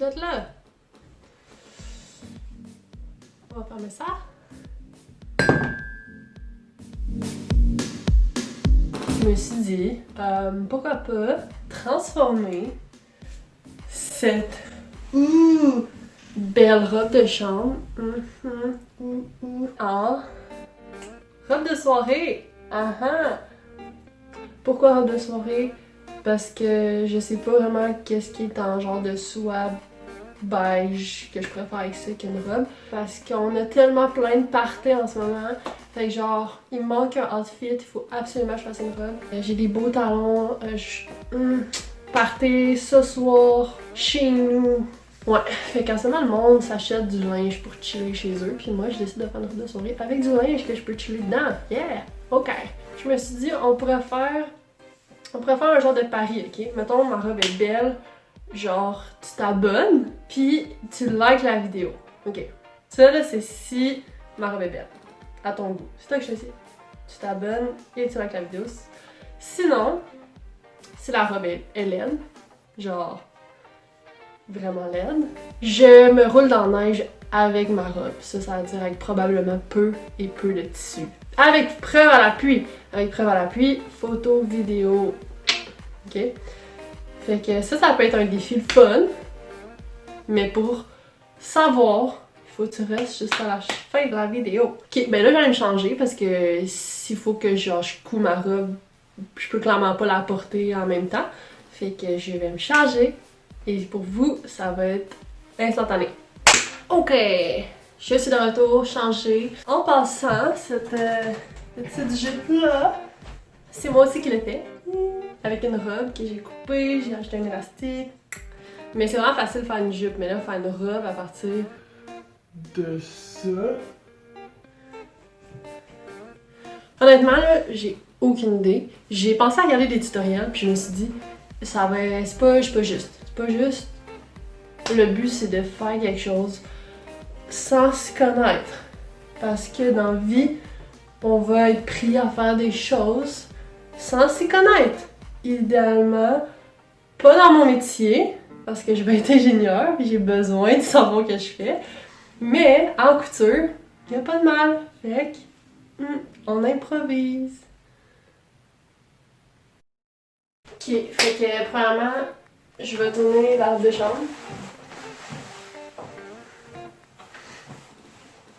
vous êtes là. On va fermer ça. Je me suis dit, pourquoi pas transformer cette belle robe de chambre en robe de soirée. Pourquoi robe de soirée? Parce que je sais pas vraiment qu'est-ce qui est en genre de soie beige que je préfère avec ça qu'une robe. Parce qu'on a tellement plein de parties en ce moment. Fait que genre, il me manque un outfit, il faut absolument que je fasse une robe. J'ai des beaux talons, party ce soir, chez nous. Ouais, fait qu'en ce moment, le monde s'achète du linge pour chiller chez eux. Puis moi, je décide de faire une robe de soirée avec du linge que je peux chiller dedans. Yeah! OK. Je me suis dit, on pourrait faire un genre de pari, ok? Mettons, ma robe est belle, genre, tu t'abonnes, puis tu likes la vidéo. Ok. Ça, là, c'est si ma robe est belle. À ton goût. C'est toi que je fais. Tu t'abonnes et tu likes la vidéo. Sinon, si la robe est laide, genre, vraiment laide, je me roule dans la neige avec ma robe. Ça veut dire avec probablement peu de tissu. Avec preuve à l'appui. Avec preuve à l'appui, photo, vidéo. Ok? Fait que ça peut être un défi le fun. Mais pour savoir, il faut que tu restes jusqu'à la fin de la vidéo. Ok, ben là, j'allais me changer parce que s'il faut que genre, je couds ma robe, je peux clairement pas la porter en même temps. Fait que je vais me changer. Et pour vous, ça va être instantané. Ok! Je suis de retour, changée. En passant, cette petite jupe-là, c'est moi aussi qui l'ai fait. Avec une robe que j'ai coupée, j'ai acheté un élastique. Mais c'est vraiment facile de faire une jupe, mais là, faire une robe à partir de ça. Honnêtement, là, j'ai aucune idée. J'ai pensé à regarder des tutoriels, puis je me suis dit, c'est pas juste. C'est pas juste. Le but, c'est de faire quelque chose sans se connaître. Parce que dans la vie, on va être pris à faire des choses sans s'y connaître. Idéalement, pas dans mon métier, parce que je vais être ingénieur et j'ai besoin de savoir ce que je fais. Mais en couture, il n'y a pas de mal. Fait que, on improvise. Ok, fait que premièrement, je vais tourner la robe de chambre.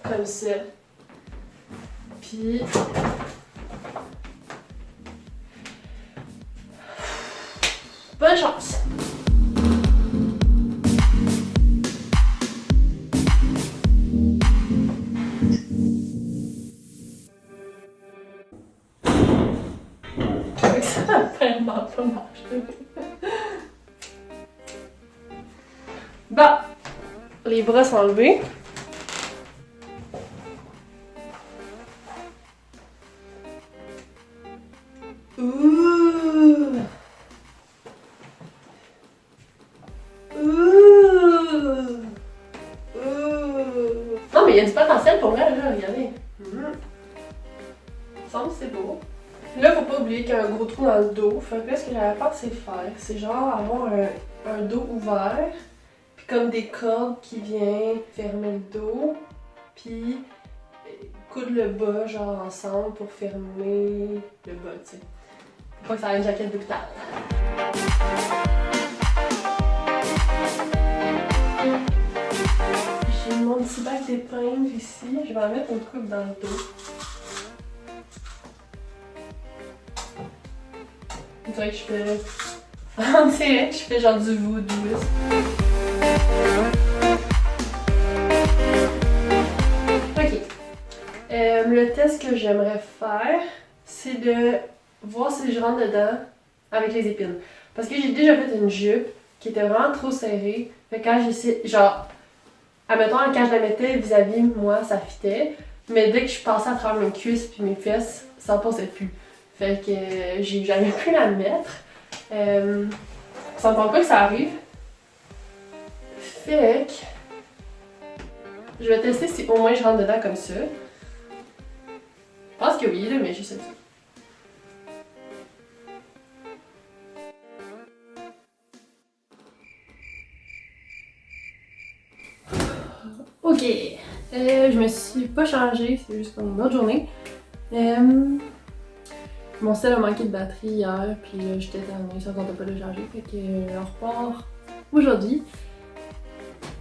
Comme ça. Puis... bonne chance! Ça va vraiment pas marcher. Bon, les bras sont levés. Ouh! Non, mais il y a du potentiel pour vrai, là, regardez. Il me semble que c'est beau. Là, faut pas oublier qu'il y a un gros trou dans le dos. Fait que là, ce que j'avais pensé faire, c'est genre avoir un dos ouvert, puis comme des cordes qui viennent fermer le dos, puis coudre le bas, genre ensemble pour fermer le bas, tu sais. Faut pas que ça ait une jaquette d'hôpital. J'ai mon petit bac d'épingles ici. Je vais en mettre une coupe dans le dos. On dirait que je fais... On dirait que je fais genre du voodoo. Ok. Le test que j'aimerais faire, c'est de voir si je rentre dedans avec les épines. Parce que j'ai déjà fait une jupe qui était vraiment trop serrée. Fait que quand j'essaie... genre... admettons, quand je la mettais vis-à-vis moi, ça fitait. Mais dès que je passais à travers mes cuisses puis mes fesses, ça passait plus. Fait que j'ai jamais pu la mettre. Ça me tente pas que ça arrive. Fait que... je vais tester si au moins je rentre dedans comme ça. Je pense que oui, là, mais je sais pas. Ok, je me suis pas changée, c'est juste comme une autre journée. Mon sel a manqué de batterie hier, puis j'étais tannée, ça comptait pas de charger, fait que on repart aujourd'hui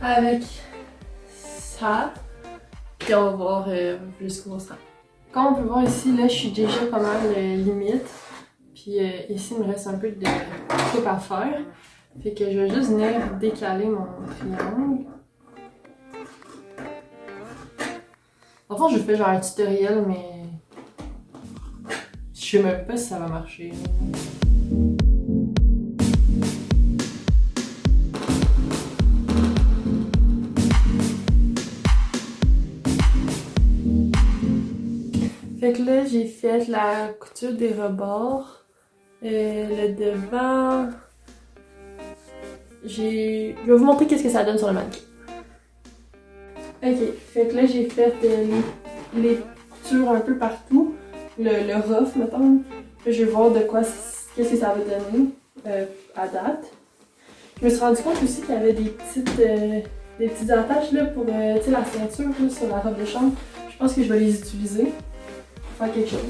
avec ça, puis on va voir jusqu'où on se rend. Comme on peut voir ici, là, je suis déjà pas mal limite, puis ici il me reste un peu de trucs à faire, fait que je vais juste venir décaler mon triangle. En fait, je fais genre un tutoriel, mais je sais même pas si ça va marcher. Fait que là, j'ai fait la couture des rebords, le devant. Je vais vous montrer qu'est-ce que ça donne sur le mannequin. Ok, fait que là, j'ai fait les coutures un peu partout, le rough, mettons. Là, je vais voir de quoi, qu'est-ce que ça va donner à date. Je me suis rendu compte aussi qu'il y avait des petites attaches là, pour la ceinture là, sur la robe de chambre. Je pense que je vais les utiliser pour faire quelque chose.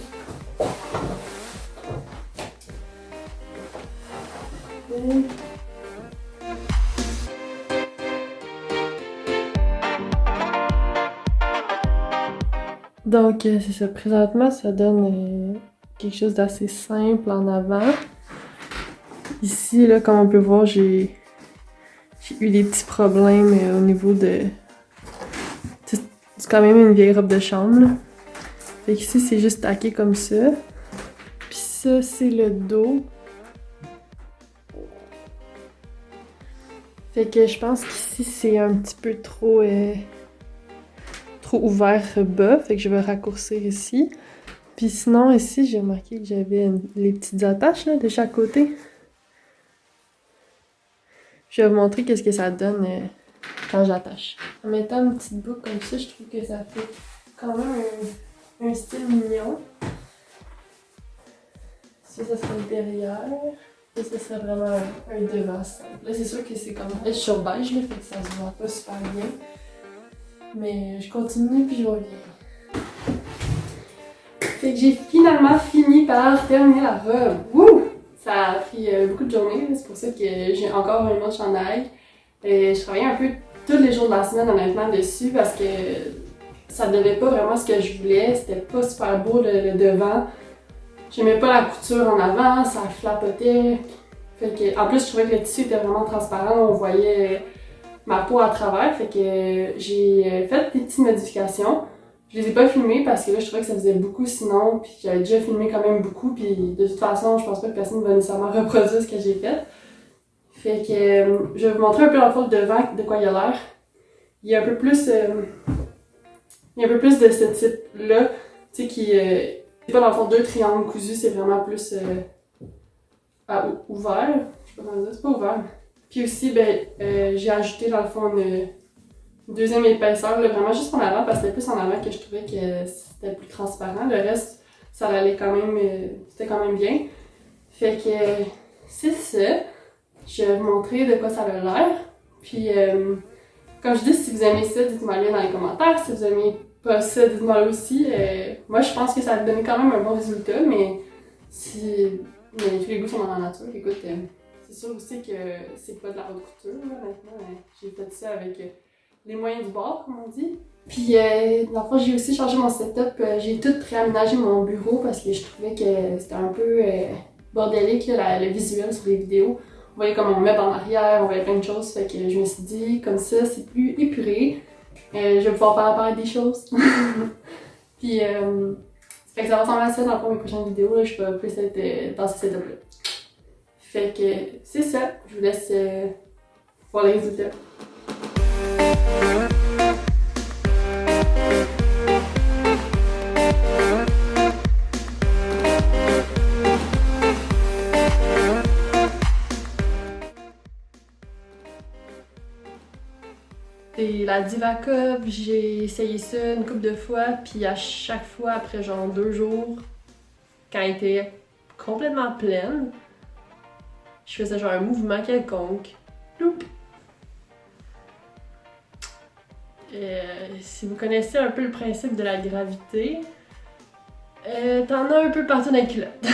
Donc, c'est ça. Présentement, ça donne quelque chose d'assez simple en avant. Ici, là, comme on peut voir, j'ai eu des petits problèmes au niveau de... C'est quand même une vieille robe de chambre, là. Fait qu'ici, c'est juste taqué comme ça. Puis ça, c'est le dos. Fait que je pense qu'ici, c'est un petit peu trop ouvert bas. Fait que je vais raccourcir ici. Puis sinon, ici, j'ai remarqué que j'avais les petites attaches là, de chaque côté. Je vais vous montrer qu'est-ce que ça donne quand j'attache. En mettant une petite boucle comme ça, je trouve que ça fait quand même un style mignon. Ça serait le derrière. Et ça serait vraiment un devant simple. Là, c'est sûr que c'est comme... Là, je suis sur beige, là, fait que ça se voit pas super bien. Mais je continue puis je reviens. Fait que j'ai finalement fini par terminer la robe. Wouh! Ça a pris beaucoup de journées, c'est pour ça que j'ai encore un autre chandail. Je travaillais un peu tous les jours de la semaine honnêtement dessus parce que ça donnait pas vraiment ce que je voulais, c'était pas super beau le devant. J'aimais pas la couture en avant, ça flapotait. Fait que, en plus, je trouvais que le tissu était vraiment transparent, on voyait ma peau à travers. Fait que j'ai fait des petites modifications. Je les ai pas filmées parce que là, je trouvais que ça faisait beaucoup sinon, puis j'avais déjà filmé quand même beaucoup, puis de toute façon, je pense pas que personne va nécessairement reproduire ce que j'ai fait. Fait que je vais vous montrer un peu dans le fond le devant de quoi il a l'air. Il y a un peu plus de ce type-là, tu sais, qui c'est pas dans le fond deux triangles cousus, c'est vraiment plus ouvert. Je sais pas comment dire, c'est pas ouvert. Puis aussi, j'ai ajouté dans le fond une deuxième épaisseur, là, vraiment juste en avant, parce que c'était plus en avant que je trouvais que c'était plus transparent. Le reste, ça allait quand même, c'était quand même bien. Fait que c'est ça. Je vais vous montrer de quoi ça a l'air. Puis, comme je dis, si vous aimez ça, dites-moi le dans les commentaires. Si vous aimez pas ça, dites-moi le aussi. Moi, je pense que ça a donné quand même un bon résultat, mais mais tous les goûts sont dans la nature. Écoute, c'est sûr aussi que c'est pas de la haute couture, là, maintenant. J'ai fait ça avec les moyens du bord, comme on dit. Puis, dans le fond, j'ai aussi changé mon setup. J'ai tout réaménagé mon bureau parce que je trouvais que c'était un peu bordélique, là, le visuel sur les vidéos. On voyait comme on met en arrière, on voyait plein de choses. Fait que je me suis dit, comme ça, c'est plus épuré. Je vais pouvoir faire apparaître des choses. Puis, fait que ça va ressembler à ça dans le fond, mes prochaines vidéos. Là, je vais plus être dans ce setup-là. Fait que c'est ça. Je vous laisse voir les résultats. C'est la Diva Cup, j'ai essayé ça une couple de fois, puis à chaque fois, après genre 2 jours, quand elle était complètement pleine, je faisais genre un mouvement quelconque. Loup! Si vous connaissez un peu le principe de la gravité, t'en as un peu partout dans les culottes.